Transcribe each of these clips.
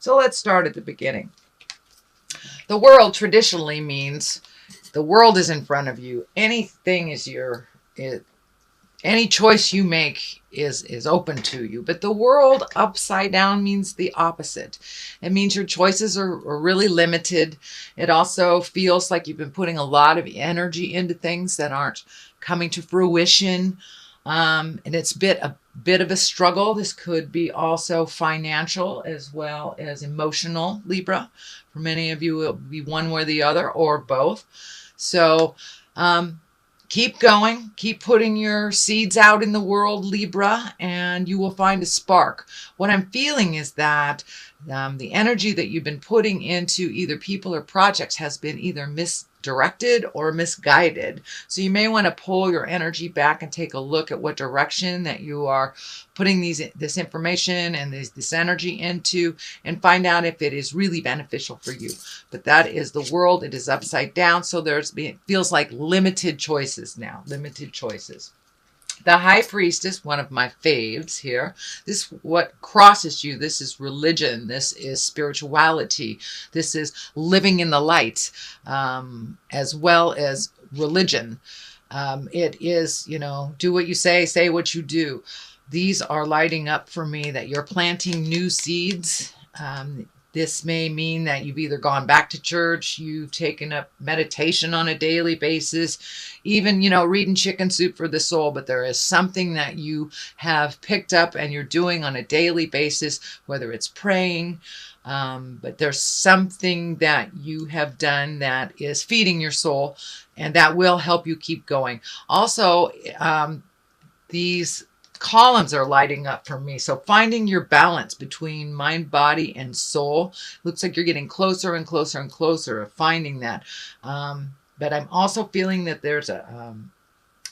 So let's start at the beginning. The world traditionally means the world is in front of you. Anything is any choice you make is open to you. But the world upside down means the opposite. It means your choices are really limited. It also feels like you've been putting a lot of energy into things that aren't coming to fruition. And it's a bit of a struggle. This could be also financial as well as emotional, Libra. For many of you, it'll be one or the other or both. So keep going, keep putting your seeds out in the world, Libra, and you will find a spark. What I'm feeling is that the energy that you've been putting into either people or projects has been either misdirected or misguided. So you may want to pull your energy back and take a look at what direction that you are putting this information and this energy into, and find out if it is really beneficial for you. But that is the world. It is upside down. So it feels like limited choices now, limited choices. The High Priestess, one of my faves here. This what crosses you. This is religion. This is spirituality. This is living in the light, as well as religion. It is, do what you say what you do. These are lighting up for me that you're planting new seeds. This may mean that you've either gone back to church, you've taken up meditation on a daily basis, even, reading Chicken Soup for the Soul, but there is something that you have picked up and you're doing on a daily basis, whether it's praying, but there's something that you have done that is feeding your soul, and that will help you keep going. Also, these columns are lighting up for me. So finding your balance between mind, body, and soul. Looks like you're getting closer and closer and closer of finding that. But I'm also feeling that there's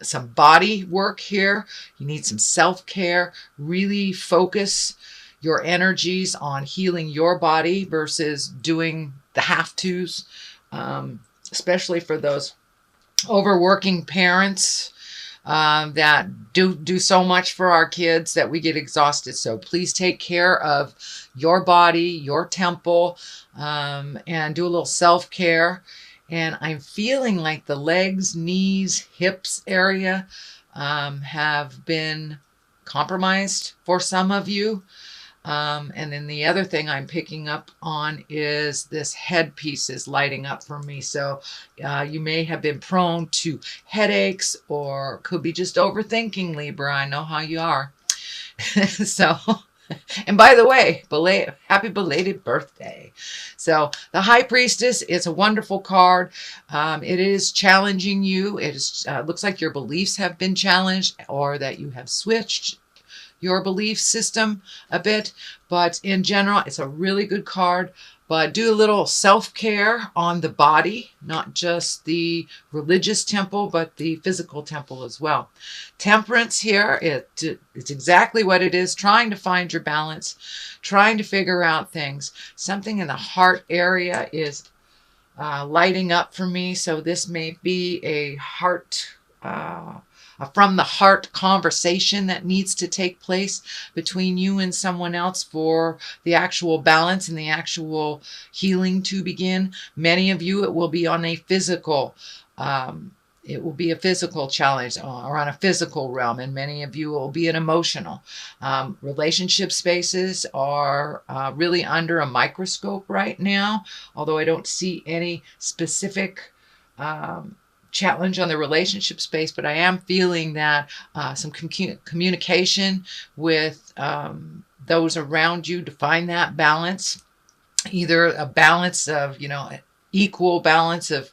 some body work here. You need some self-care. Really focus your energies on healing your body versus doing the have-tos, especially for those overworking parents that do so much for our kids that we get exhausted. So please take care of your body, your temple, and do a little self-care. And I'm feeling like the legs, knees, hips area have been compromised for some of you. And then the other thing I'm picking up on is this headpiece is lighting up for me. So you may have been prone to headaches, or could be just overthinking, Libra. I know how you are. So, and by the way, happy belated birthday. So the High Priestess is a wonderful card. It is challenging you. It looks like your beliefs have been challenged, or that you have switched your belief system a bit, but in general, it's a really good card. But do a little self-care on the body, not just the religious temple, but the physical temple as well. Temperance here, it's exactly what it is, trying to find your balance, trying to figure out things. Something in the heart area is lighting up for me, so this may be a heart from the heart conversation that needs to take place between you and someone else for the actual balance and the actual healing to begin. Many of you, it will be on a physical challenge or on a physical realm, and many of you will be an emotional. Relationship spaces are really under a microscope right now, although I don't see any specific challenge on the relationship space, but I am feeling that some communication with those around you to find that balance, either a balance of, equal balance of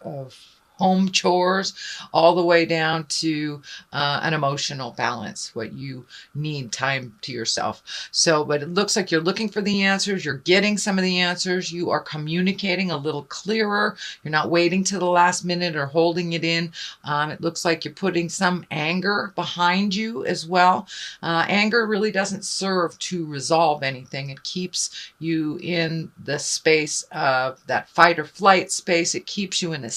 home chores, all the way down to an emotional balance, what you need time to yourself. So, but it looks like you're looking for the answers. You're getting some of the answers. You are communicating a little clearer. You're not waiting to the last minute or holding it in. It looks like you're putting some anger behind you as well. Anger really doesn't serve to resolve anything. It keeps you in the space of that fight or flight space. It keeps you in a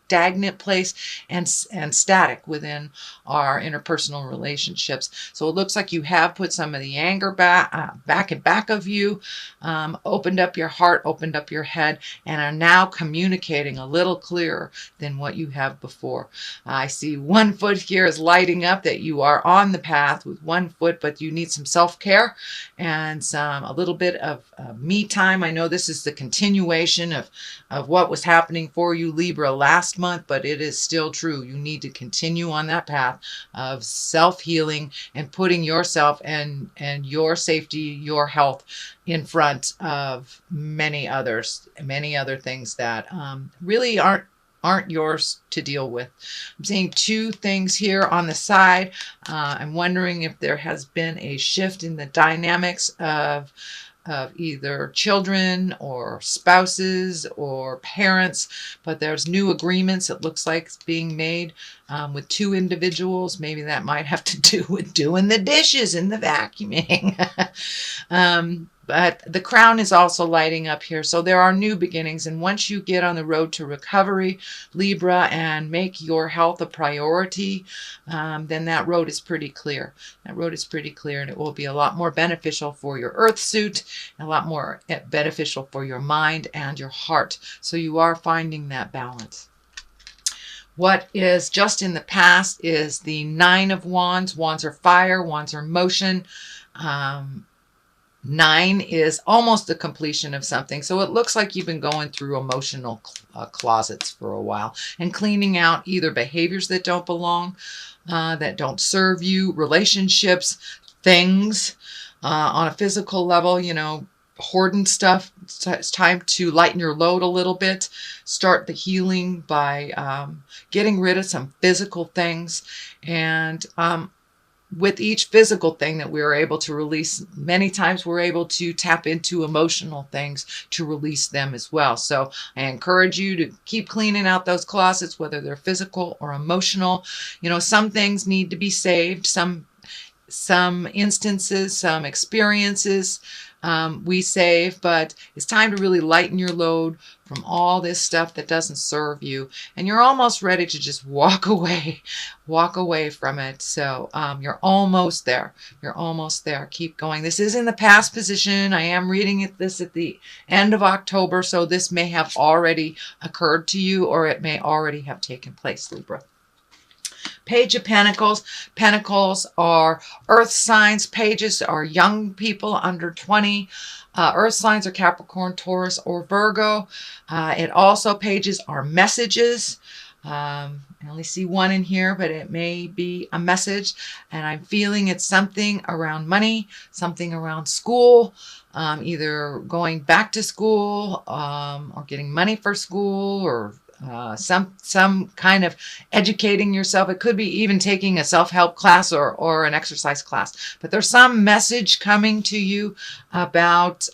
stagnant place and static within our interpersonal relationships. So it looks like you have put some of the anger back and back of you, opened up your heart, opened up your head, and are now communicating a little clearer than what you have before. I see one foot here is lighting up, that you are on the path with one foot, but you need some self-care and a little bit of me time. I know this is the continuation of what was happening for you, Libra, last month, but it is still true. You need to continue on that path of self-healing and putting yourself and your safety, your health in front of many other things that really aren't yours to deal with. I'm seeing two things here on the side. I'm wondering if there has been a shift in the dynamics of either children or spouses or parents, but there's new agreements, it looks like, it's being made with two individuals. Maybe that might have to do with doing the dishes and the vacuuming. But the crown is also lighting up here. So there are new beginnings. And once you get on the road to recovery, Libra, and make your health a priority, then that road is pretty clear. That road is pretty clear, and it will be a lot more beneficial for your earth suit, a lot more beneficial for your mind and your heart. So you are finding that balance. What is just in the past is the Nine of Wands. Wands are fire, wands are motion. 9 is almost the completion of something. So it looks like you've been going through emotional closets for a while and cleaning out either behaviors that don't belong, that don't serve you, relationships, things on a physical level, hoarding stuff. It's time to lighten your load a little bit. Start the healing by getting rid of some physical things. And with each physical thing that we're able to release, many times we're able to tap into emotional things to release them as well. So I encourage you to keep cleaning out those closets, whether they're physical or emotional. Some things need to be saved. Some instances, some experiences we save, but it's time to really lighten your load from all this stuff that doesn't serve you, and you're almost ready to just walk away from it. So you're almost there. Keep going. This is in the past position. I am reading this at the end of October, so this may have already occurred to you, or it may already have taken place, Libra. Page of Pentacles. Pentacles are earth signs. Pages are young people under 20. Earth signs are Capricorn, Taurus, or Virgo. Pages are messages. I only see one in here, but it may be a message. And I'm feeling it's something around money, something around school, either going back to school or getting money for school, or some kind of educating yourself. It could be even taking a self-help class or an exercise class. But there's some message coming to you about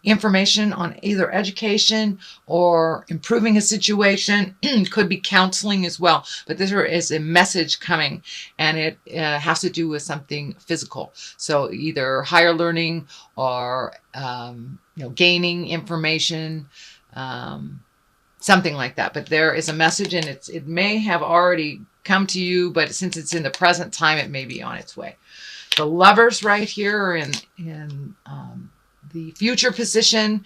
information on either education or improving a situation. Could be counseling as well. But there is a message coming, and it has to do with something physical. So either higher learning or gaining information, something like that. But there is a message, and it may have already come to you, but since it's in the present time, it may be on its way. The Lovers right here are in the future position.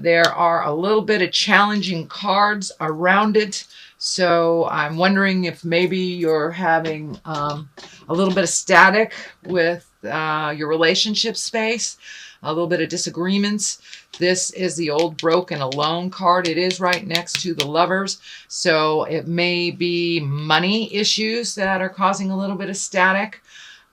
There are a little bit of challenging cards around it. So I'm wondering if maybe you're having a little bit of static with your relationship space, a little bit of disagreements. This is the old, broken, alone card. It is right next to the Lovers. So it may be money issues that are causing a little bit of static.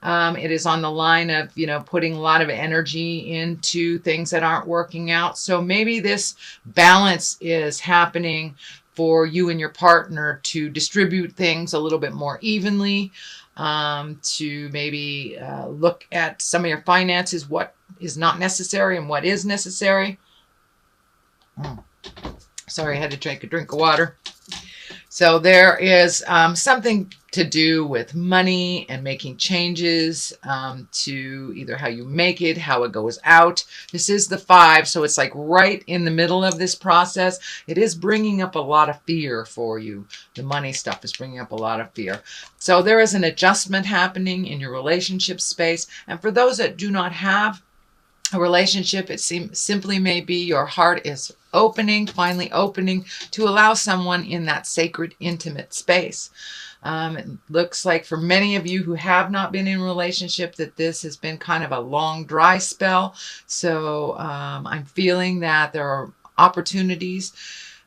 It is on the line of, putting a lot of energy into things that aren't working out. So maybe this balance is happening for you and your partner to distribute things a little bit more evenly, to maybe look at some of your finances, what is not necessary and what is necessary. Sorry, I had to take a drink of water. So there is something to do with money and making changes to either how you make it, how it goes out. This is the 5, so it's like right in the middle of this process. It is bringing up a lot of fear for you. The money stuff is bringing up a lot of fear. So there is an adjustment happening in your relationship space. And for those that do not have a relationship, it simply may be your heart is opening, finally opening to allow someone in that sacred, intimate space. It looks like for many of you who have not been in a relationship that this has been kind of a long, dry spell. So I'm feeling that there are opportunities,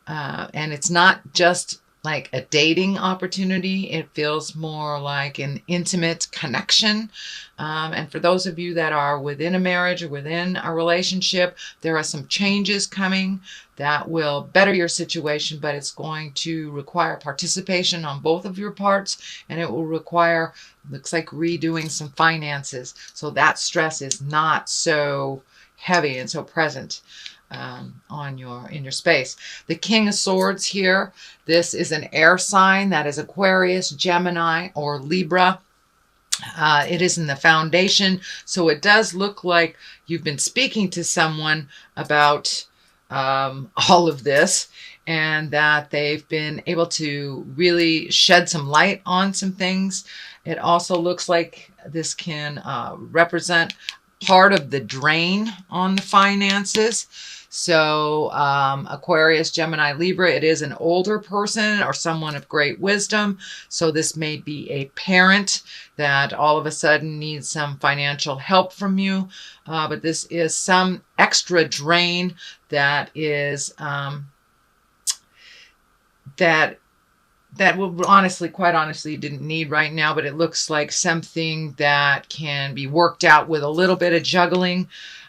and it's not just like a dating opportunity. It feels more like an intimate connection. And for those of you that are within a marriage or within a relationship, there are some changes coming that will better your situation, but it's going to require participation on both of your parts, and it will require, looks like, redoing some finances. So that stress is not so heavy and so present in your space. The King of Swords here, this is an air sign. That is Aquarius, Gemini, or Libra. It is in the foundation, so it does look like you've been speaking to someone about all of this, and that they've been able to really shed some light on some things. It also looks like this can represent part of the drain on the finances. So Aquarius, Gemini, Libra, it is an older person or someone of great wisdom. So this may be a parent that all of a sudden needs some financial help from you. But this is some extra drain that is that will honestly, quite honestly, didn't need right now, but it looks like something that can be worked out with a little bit of juggling.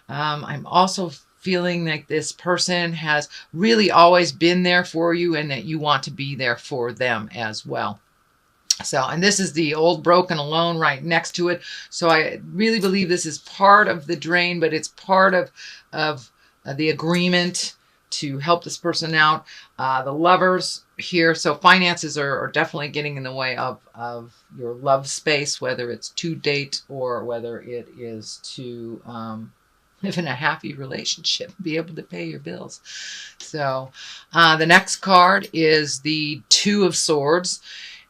I'm also feeling like this person has really always been there for you and that you want to be there for them as well. So, and this is the old, broken, alone right next to it. So I really believe this is part of the drain, but it's part of the agreement to help this person out. The Lovers here. So finances are definitely getting in the way of your love space, whether it's to date or whether it is to live in a happy relationship, be able to pay your bills. So the next card is the Two of Swords.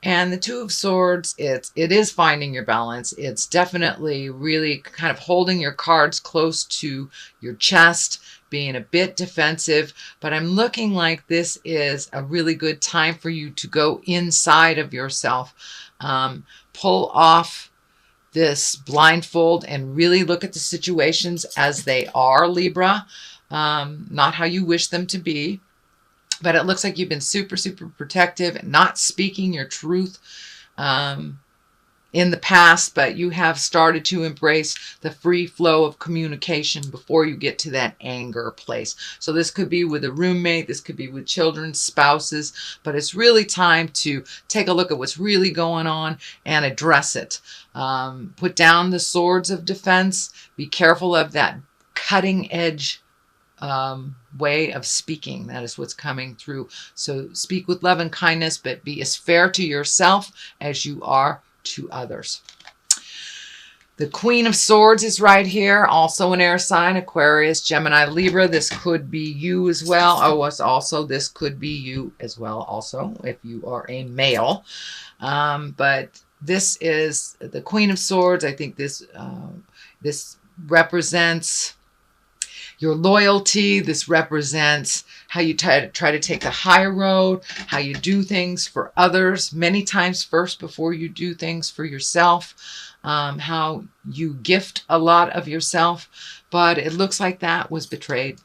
And the Two of Swords, it is finding your balance. It's definitely really kind of holding your cards close to your chest, being a bit defensive. But I'm looking like this is a really good time for you to go inside of yourself, pull off this blindfold and really look at the situations as they are, Libra, not how you wish them to be. But it looks like you've been super, super protective and not speaking your truth in the past, but you have started to embrace the free flow of communication before you get to that anger place. So this could be with a roommate, this could be with children, spouses, but it's really time to take a look at what's really going on and address it. Put down the swords of defense. Be careful of that cutting edge way of speaking. That is what's coming through. So speak with love and kindness, but be as fair to yourself as you are to others. The Queen of Swords is right here, also an air sign, Aquarius, Gemini, Libra. This could be you as well. Oh, also this could be you as well also if you are a male. But this is the Queen of Swords. I think this represents your loyalty. This represents how you try to take the high road, how you do things for others, many times first before you do things for yourself, how you gift a lot of yourself. But it looks like that was betrayed.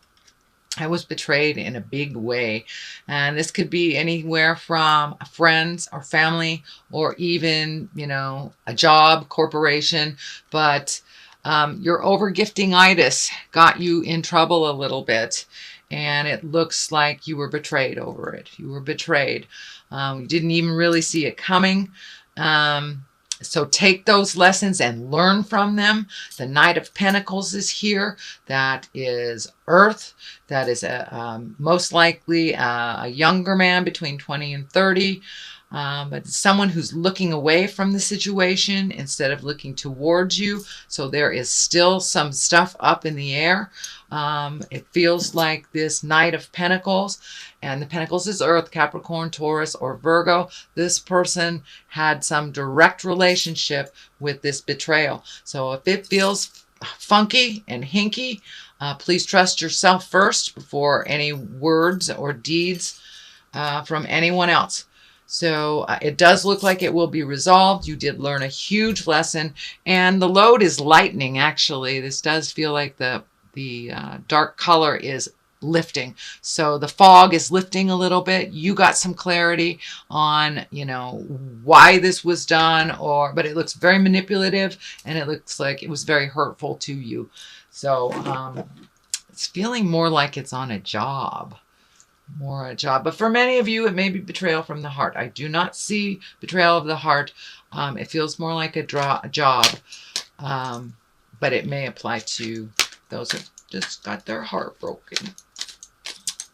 I was betrayed in a big way. And this could be anywhere from friends or family or even, a job, corporation. But your overgifting-itis got you in trouble a little bit, and it looks like you were betrayed over it. You were betrayed. You didn't even really see it coming. So take those lessons and learn from them. The Knight of Pentacles is here. That is Earth. That is most likely a younger man between 20 and 30. but it's someone who's looking away from the situation instead of looking towards you. So there is still some stuff up in the air. It feels like this Knight of Pentacles, and the Pentacles is Earth, Capricorn, Taurus, or Virgo. This person had some direct relationship with this betrayal. So if it feels funky and hinky, please trust yourself first before any words or deeds from anyone else. So it does look like it will be resolved. You did learn a huge lesson, and the load is lightening. Actually, this does feel like the dark color is lifting. So the fog is lifting a little bit. You got some clarity on, why this was done, but it looks very manipulative, and it looks like it was very hurtful to you. So it's feeling more like it's on a job. But for many of you, it may be betrayal from the heart. I do not see betrayal of the heart. It feels more like a job, but it may apply to those who just got their heart broken.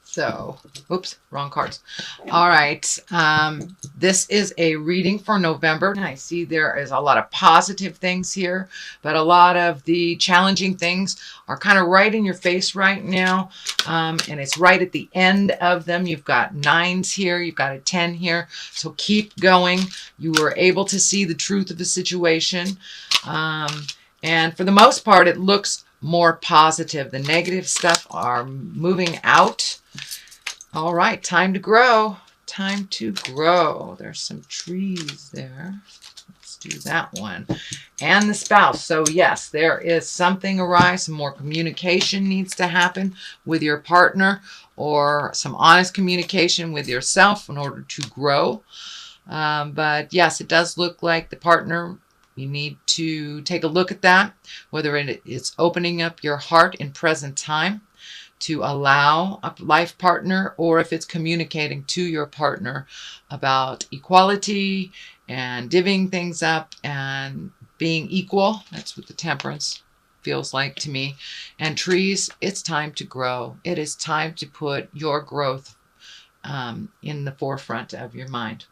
So, oops, wrong cards. All right. This is a reading for November. And I see there is a lot of positive things here, but a lot of the challenging things are kind of right in your face right now. And it's right at the end of them. You've got 9s here. You've got a 10 here. So keep going. You were able to see the truth of the situation. And for the most part, it looks more positive. The negative stuff are moving out. All right, time to grow. Time to grow. There's some trees there. Let's do that one. And the spouse. So yes, there is something arise. Some more communication needs to happen with your partner, or some honest communication with yourself in order to grow. But yes, it does look like the partner, you need to take a look at that, whether it's opening up your heart in present time to allow a life partner, or if it's communicating to your partner about equality and divvying things up and being equal. That's what the Temperance feels like to me. And trees, it's time to grow. It is time to put your growth in the forefront of your mind.